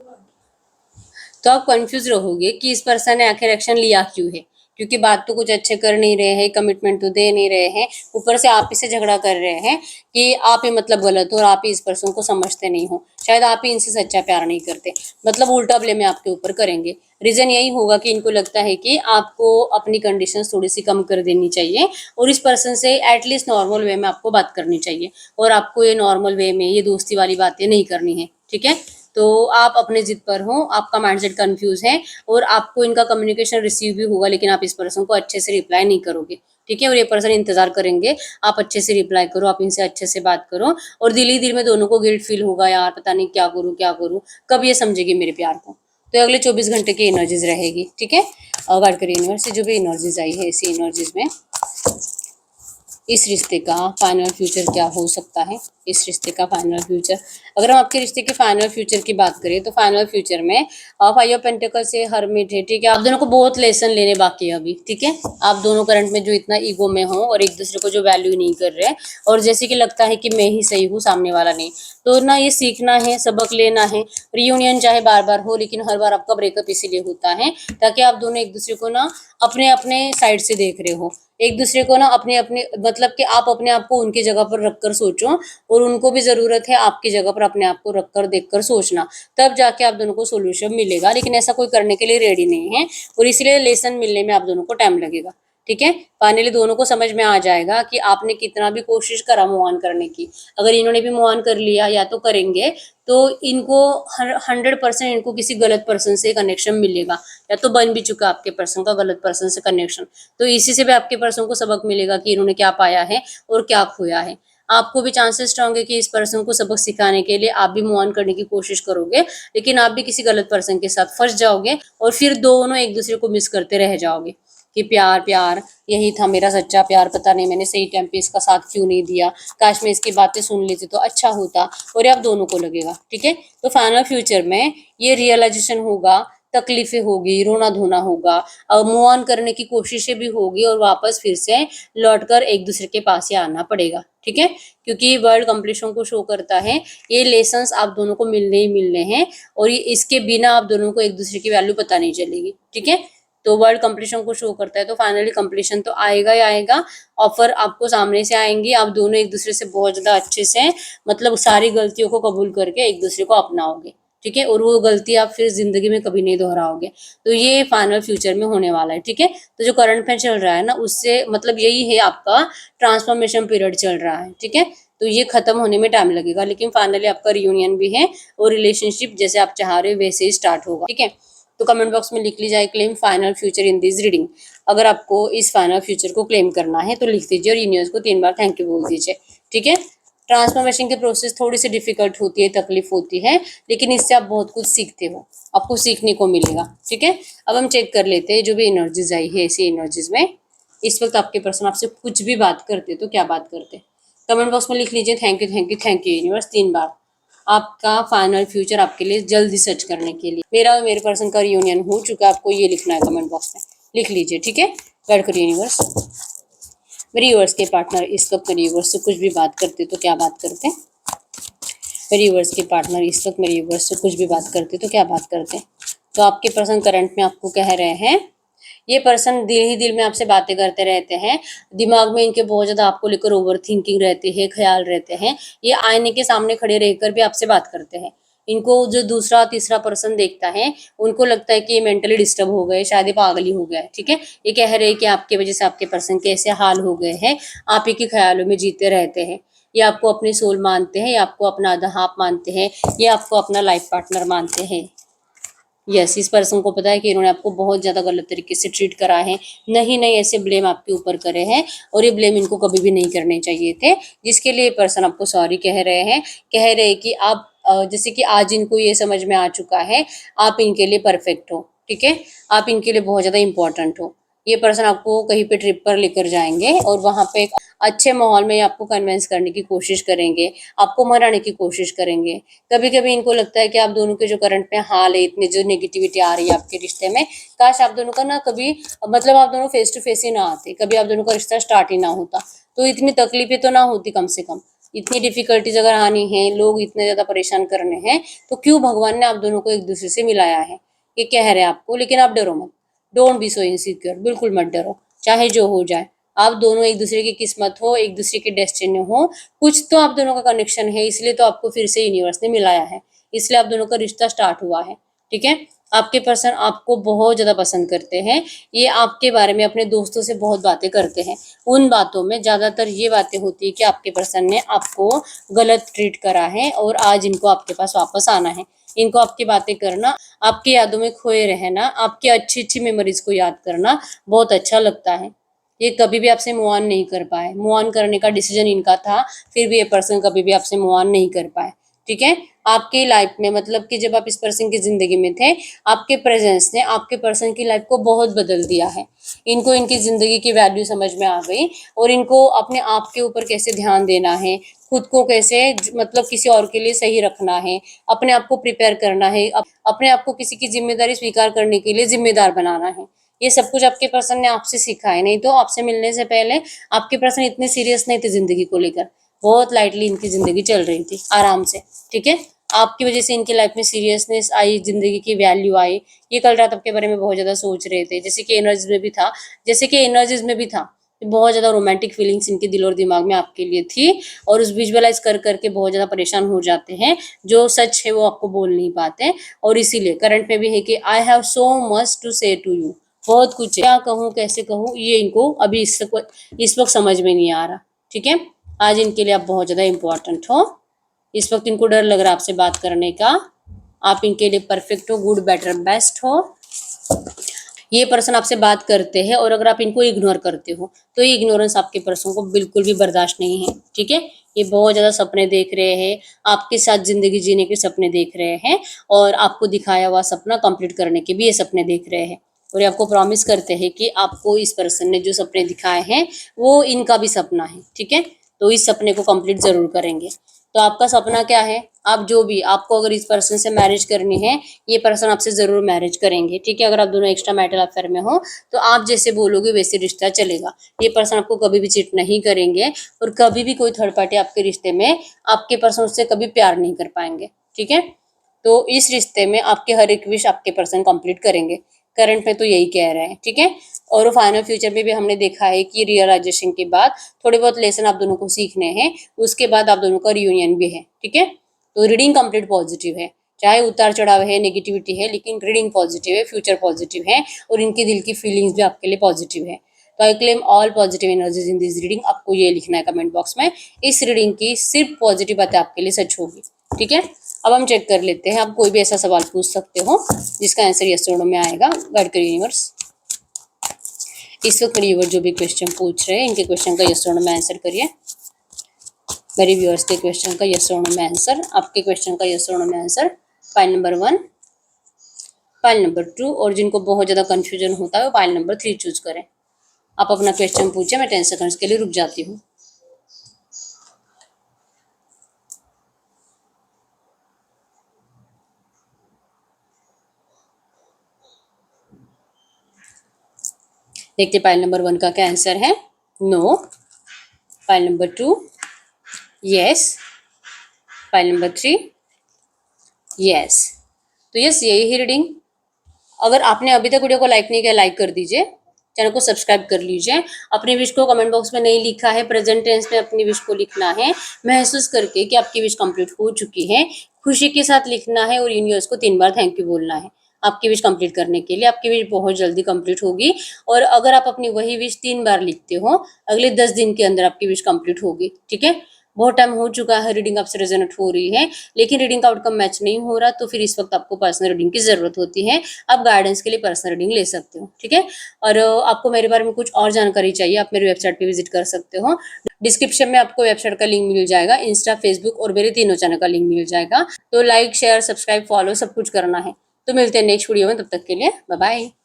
S1: तो आप कंफ्यूज रहोगे कि इस पर्सन ने आखिर एक्शन लिया क्यों है, क्योंकि बात तो कुछ अच्छे कर नहीं रहे हैं, कमिटमेंट तो दे नहीं रहे हैं, ऊपर से आप इससे झगड़ा कर रहे हैं कि आप ही मतलब गलत हो और आप ही इस पर्सन को समझते नहीं हो, शायद आप ही इनसे सच्चा प्यार नहीं करते, मतलब उल्टा ब्लेम आपके ऊपर करेंगे। रीजन यही होगा कि इनको लगता है कि आपको अपनी कंडीशंस थोड़ी सी कम कर देनी चाहिए, और इस पर्सन से एटलीस्ट नॉर्मल वे में आपको बात करनी चाहिए, और आपको ये नॉर्मल वे में ये दोस्ती वाली बातें नहीं करनी है। ठीक है, तो आप अपने जिद पर हो, आपका माइंडसेट कंफ्यूज है, और आपको इनका कम्युनिकेशन रिसीव भी होगा, लेकिन आप इस पर्सन को अच्छे से रिप्लाई नहीं करोगे। ठीक है, और ये पर्सन इंतजार करेंगे आप अच्छे से रिप्लाई करो, आप इनसे अच्छे से बात करो, और दिल ही दिल में दोनों को गिल्ट फील होगा, यार पता नहीं क्या करूँ क्या करूँ, कब ये समझेगी मेरे प्यार को। तो अगले 24 घंटे की एनर्जीज रहेगी। ठीक है, गाइड करिए यूनिवर्स से जो भी एनर्जीज आई है इसी एनर्जीज में इस रिश्ते का फाइनल फ्यूचर क्या हो सकता है, इस रिश्ते का फाइनल फ्यूचर। अगर हम आपके रिश्ते के फाइनल फ्यूचर की बात करें तो फाइनल फ्यूचर में फाइव ऑफ पेंटिकल से हर्मिट है, ठीक है। आप दोनों को बहुत लेसन लेने बाकी है अभी, ठीक है। आप दोनों करंट में जो इतना ईगो में हो और एक दूसरे को जो वैल्यू नहीं कर रहे, और जैसे कि लगता है कि मैं ही सही हूँ, सामने वाला नहीं, तो ना ये सीखना है, सबक लेना है। रियूनियन चाहे बार बार हो, लेकिन हर बार आपका ब्रेकअप इसीलिए होता है ताकि आप दोनों एक दूसरे को ना अपने अपने साइड से देख रहे हो, एक दूसरे को ना अपने अपने मतलब कि आप अपने आप को उनकी जगह पर रखकर सोचो, और उनको भी जरूरत है आपकी जगह पर अपने आप को रखकर देखकर सोचना, तब जाके आप दोनों को सोल्यूशन मिलेगा। लेकिन ऐसा कोई करने के लिए रेडी नहीं है, और इसलिए लेसन मिलने में आप दोनों को टाइम लगेगा, ठीक है। फाइनली दोनों को समझ में आ जाएगा कि आपने कितना भी कोशिश करा मूव ऑन करने की, अगर इन्होंने भी मूव ऑन कर लिया या तो करेंगे, तो इनको 100% इनको किसी गलत पर्सन से कनेक्शन मिलेगा, या तो बन भी चुका आपके पर्सन का गलत पर्सन से कनेक्शन। तो इसी से भी आपके पर्सन को सबक मिलेगा कि इन्होंने क्या पाया है और क्या खोया है। आपको भी चांसेस स्ट्रांग है कि इस पर्सन को सबक सिखाने के लिए आप भी मूव ऑन करने की कोशिश करोगे, लेकिन आप भी किसी गलत पर्सन के साथ फंस जाओगे, और फिर दोनों एक दूसरे को मिस करते रह जाओगे कि प्यार प्यार, यही था मेरा सच्चा प्यार, पता नहीं मैंने सही टाइम पे इसका साथ क्यों नहीं दिया, काश मैं इसकी बातें सुन लेती तो अच्छा होता, और ये आप दोनों को लगेगा, ठीक है। तो फाइनल फ्यूचर में ये रियलाइजेशन होगा, तकलीफें होगी, रोना धोना होगा, और मूव ऑन करने की कोशिशें भी होगी, और वापस फिर से लौटकर एक दूसरे के पास ही आना पड़ेगा, ठीक है। क्योंकि वर्ल्ड कंप्लीशन को शो करता है, ये लेसन्स आप दोनों को मिलने ही मिलने हैं, और ये इसके बिना आप दोनों को एक दूसरे की वैल्यू पता नहीं चलेगी, ठीक है। तो वर्ल्ड कंप्लीशन को शो करता है, तो फाइनली कंप्लीशन तो आएगा ही आएगा। ऑफर आपको सामने से आएंगी, आप दोनों एक दूसरे से बहुत ज्यादा अच्छे से, मतलब सारी गलतियों को कबूल करके एक दूसरे को अपनाओगे, ठीक है, और वो गलती आप फिर जिंदगी में कभी नहीं दोहराओगे। तो ये फाइनल फ्यूचर में होने वाला है, ठीक है। तो जो करंट में चल रहा है ना, उससे मतलब यही है, आपका ट्रांसफॉर्मेशन पीरियड चल रहा है, ठीक है। तो ये खत्म होने में टाइम लगेगा, लेकिन फाइनली आपका रियूनियन भी है, और रिलेशनशिप जैसे आप चाह रहे हो वैसे ही स्टार्ट होगा, ठीक है। तो कमेंट बॉक्स में लिख लीजिए claim final future in this reading. अगर आपको इस फाइनल फ्यूचर को क्लेम करना है तो लिख दीजिए, और यूनिवर्स को 3 बार थैंक यू बोल दीजिए, ठीक है। ट्रांसफॉर्मेशन की प्रोसेस थोड़ी सी डिफिकल्ट होती है, तकलीफ होती है, लेकिन इससे आप बहुत कुछ सीखते हो, आपको सीखने को मिलेगा, ठीक है। अब हम चेक कर लेते हैं जो भी एनर्जीज आई है, ऐसी एनर्जीज में इस वक्त आपके पर्सन आपसे कुछ भी बात करते तो क्या बात करते। कमेंट बॉक्स में लिख लीजिए thank you thank you thank you universe 3 बार, आपका फाइनल फ्यूचर आपके लिए जल्दी सर्च करने के लिए। मेरा और मेरे पर्सन का रियूनियन हो चुका है, आपको ये लिखना है कमेंट बॉक्स में, लिख लीजिए, ठीक है। गाइड करिए यूनिवर्स, मेरे यूनिवर्स के पार्टनर इस वक्त मेरे यूनिवर्स से कुछ भी बात करते तो क्या बात करते। मेरे यूनिवर्स के पार्टनर इस वक्त मेरे यूनिवर्स से कुछ भी बात करते तो क्या बात करते। तो आपके पर्सन करंट में आपको कह रहे हैं, ये पर्सन दिल ही दिल में आपसे बातें करते रहते हैं, दिमाग में इनके बहुत ज्यादा आपको लेकर ओवर थिंकिंग रहती है, ख्याल रहते हैं। ये आईने के सामने खड़े रहकर भी आपसे बात करते हैं। इनको जो दूसरा तीसरा पर्सन देखता है, उनको लगता है कि ये मेंटली डिस्टर्ब हो गए, शायद ये पागल ही हो गया है, ठीक है। ये कह रहे हैं कि आपकी वजह से आपके पर्सन के ऐसे हाल हो गए हैं, आप ही के ख्यालों में जीते रहते हैं। ये आपको अपनी सोल मानते हैं, ये आपको अपना आधा हाफ मानते हैं, ये आपको अपना लाइफ पार्टनर मानते हैं। यस, इस पर्सन को पता है कि इन्होंने आपको बहुत ज़्यादा गलत तरीके से ट्रीट करा है, नहीं नहीं ऐसे ब्लेम आपके ऊपर करे हैं, और ये ब्लेम इनको कभी भी नहीं करने चाहिए थे, जिसके लिए पर्सन आपको सॉरी कह रहे हैं। कह रहे हैं कि आप जैसे कि आज इनको ये समझ में आ चुका है, आप इनके लिए परफेक्ट हो, ठीक है, आप इनके लिए बहुत ज़्यादा इंपॉर्टेंट हो। ये पर्सन आपको कहीं पे ट्रिप पर लेकर जाएंगे, और वहाँ पे एक अच्छे माहौल में आपको कन्विंस करने की कोशिश करेंगे, आपको मनाने की कोशिश करेंगे। कभी कभी इनको लगता है कि आप दोनों के जो करंट में हाल है, इतनी जो नेगेटिविटी आ रही है आपके रिश्ते में, काश आप दोनों का ना कभी मतलब आप दोनों फेस टू फेस ही ना आते, कभी आप दोनों का रिश्ता स्टार्ट ही ना होता, तो इतनी तकलीफें तो ना होती कम से कम। इतनी डिफिकल्टीज अगर आनी है, लोग इतने ज्यादा परेशान करने हैं, तो क्यों भगवान ने आप दोनों को एक दूसरे से मिलाया है, ये कह रहे हैं आपको। लेकिन आप डरो मत, डोंट बी सो इनसिक्योर, बिल्कुल मत डरो, चाहे जो हो जाए। आप दोनों एक दूसरे की किस्मत हो, एक दूसरे के डेस्टिनी हो, कुछ तो आप दोनों का कनेक्शन है, इसलिए तो आपको फिर से यूनिवर्स ने मिलाया है, इसलिए आप दोनों का रिश्ता स्टार्ट हुआ है, ठीक है। आपके पर्सन आपको बहुत ज्यादा पसंद करते हैं, ये आपके बारे में अपने दोस्तों से बहुत बातें करते हैं। उन बातों में ज्यादातर ये बातें होती है कि आपके पर्सन ने आपको गलत ट्रीट करा है, और आज इनको आपके पास वापस आना है। इनको आपकी बातें करना, आपकी यादों में खोए रहना, आपकी अच्छी अच्छी मेमोरीज को याद करना बहुत अच्छा लगता है। ये कभी भी आपसे मूव ऑन नहीं कर पाए, मूव ऑन करने का डिसीजन इनका था, फिर भी ये पर्सन कभी भी आपसे मूव ऑन नहीं कर पाए। ठीक है। आपकी लाइफ में मतलब कि जब आप इस पर्सन की जिंदगी में थे, आपके प्रेजेंस ने आपके पर्सन की लाइफ को बहुत बदल दिया है। इनको इनकी जिंदगी की वैल्यू समझ में आ गई और इनको अपने आप के ऊपर कैसे ध्यान देना है, खुद को कैसे मतलब किसी और के लिए सही रखना है, अपने आप को प्रिपेयर करना है, अपने आप को किसी की जिम्मेदारी स्वीकार करने के लिए जिम्मेदार बनाना है। ये सब कुछ आपके पर्सन ने आपसे सीखा है। नहीं तो आपसे मिलने से पहले आपके पर्सन इतने सीरियस नहीं थे जिंदगी को लेकर, बहुत लाइटली इनकी जिंदगी चल रही थी आराम से, ठीक है। आपकी वजह से इनकी लाइफ में सीरियसनेस आई, जिंदगी की वैल्यू आई। ये कल रात आपके बारे में बहुत ज्यादा सोच रहे थे, जैसे कि एनर्जीज में भी था। बहुत ज्यादा रोमांटिक फीलिंग्स इनके दिल और दिमाग में आपके लिए थी और उस विजुअलाइज कर करके बहुत ज्यादा परेशान हो जाते हैं। जो सच है वो आपको बोल नहीं पाते और इसीलिए करंट में भी है कि I have so much to say to you, बहुत कुछ है, क्या कहूँ कैसे कहूँ, ये इनको अभी इस वक्त समझ में नहीं आ रहा, ठीक है। आज इनके लिए आप बहुत ज्यादा इंपॉर्टेंट हो। इस वक्त इनको डर लग रहा है आपसे बात करने का। आप इनके लिए परफेक्ट हो, गुड बेटर बेस्ट हो। ये पर्सन आपसे बात करते हैं और अगर आप इनको इग्नोर करते हो तो ये इग्नोरेंस आपके पर्सन को बिल्कुल भी बर्दाश्त नहीं है, ठीक है। ये बहुत ज्यादा सपने देख रहे हैं, आपके साथ जिंदगी जीने के सपने देख रहे हैं और आपको दिखाया हुआ सपना कंप्लीट करने के भी ये सपने देख रहे हैं। और ये आपको प्रॉमिस करते हैं कि आपको इस पर्सन ने जो सपने दिखाए हैं वो इनका भी सपना है, ठीक है। तो इस सपने को कंप्लीट जरूर करेंगे। तो आपका सपना क्या है? आप जो भी, आपको अगर इस पर्सन से मैरिज करनी है, ये पर्सन आपसे जरूर मैरिज करेंगे, ठीक है। अगर आप दोनों एक्स्ट्रा मैरिटल अफेयर में हो तो आप जैसे बोलोगे वैसे रिश्ता चलेगा। ये पर्सन आपको कभी भी चीट नहीं करेंगे और कभी भी कोई थर्ड पार्टी आपके रिश्ते में, आपके पर्सन उससे कभी प्यार नहीं कर पाएंगे, ठीक है। तो इस रिश्ते में आपके हर एक विश आपके पर्सन कंप्लीट करेंगे। करंट में तो यही कह रहे हैं, ठीक है। और फाइनल फ्यूचर में भी हमने देखा है कि रियलाइजेशन के बाद थोड़े बहुत लेसन आप दोनों को सीखने हैं, उसके बाद आप दोनों का रियूनियन भी है, ठीक है। तो रीडिंग कंप्लीट पॉजिटिव है, चाहे उतार चढ़ाव है, नेगेटिविटी है, लेकिन रीडिंग पॉजिटिव है, फ्यूचर पॉजिटिव है और इनके दिल की फीलिंग्स भी आपके लिए पॉजिटिव है। तो I claim all positive energies in this reading. आपको ये लिखना है कमेंट बॉक्स में, इस रीडिंग की सिर्फ पॉजिटिव बातें आपके लिए सच होगी, ठीक है। अब हम चेक कर लेते हैं, आप कोई भी ऐसा सवाल पूछ सकते हो जिसका आंसर यस और नो में आएगा। गाइड करिए यूनिवर्स। इस वक्त मेरे व्यूअर जो भी क्वेश्चन पूछ रहे हैं, इनके क्वेश्चन का यस और नो में आंसर करिए। मेरे व्यूअर्स के क्वेश्चन का यस और नो में आंसर, आपके क्वेश्चन का यस और नो में answer. File number 1, file number 2 और जिनको बहुत ज़्यादा कन्फ्यूजन होता है वो फाइल नंबर 3 चूज करें। आप अपना क्वेश्चन पूछे, मैं 10 सेकंड्स के लिए रुक जाती हूँ। देखते फाइल नंबर 1 का क्या आंसर है। No. File number 2 yes. File number 3 yes. तो यस, यही है रीडिंग। अगर आपने अभी तक वीडियो को लाइक नहीं किया, लाइक कर दीजिए, चैनल को सब्सक्राइब कर लीजिए। अपनी विश को कमेंट बॉक्स में नहीं लिखा है, प्रेजेंट टेंस में अपनी विश को लिखना है महसूस करके कि आपकी विश कंप्लीट हो चुकी है। खुशी के साथ लिखना है और यूनिवर्स को 3 बार थैंक यू बोलना है आपकी विश कंप्लीट करने के लिए। आपकी विश बहुत जल्दी कंप्लीट होगी और अगर आप अपनी वही विश 3 बार लिखते हो, अगले 10 दिन के अंदर आपकी विश कंप्लीट होगी, ठीक है। बहुत टाइम हो चुका है, रीडिंग आपसे रेजोनेट हो रही है लेकिन रीडिंग का आउटकम मैच नहीं हो रहा, तो फिर इस वक्त आपको पर्सनल रीडिंग की जरूरत होती है। आप गाइडेंस के लिए पर्सनल रीडिंग ले सकते हो, ठीक है। और आपको मेरे बारे में कुछ और जानकारी चाहिए, आप मेरी वेबसाइट पे विजिट कर सकते हो। डिस्क्रिप्शन में आपको वेबसाइट का लिंक मिल जाएगा, इंस्टा, फेसबुक और मेरे तीनों चैनल का लिंक मिल जाएगा। तो लाइक शेयर सब्सक्राइब फॉलो सब कुछ करना है। तो मिलते हैं नेक्स्ट वीडियो में, तब तक के लिए बाय बाय।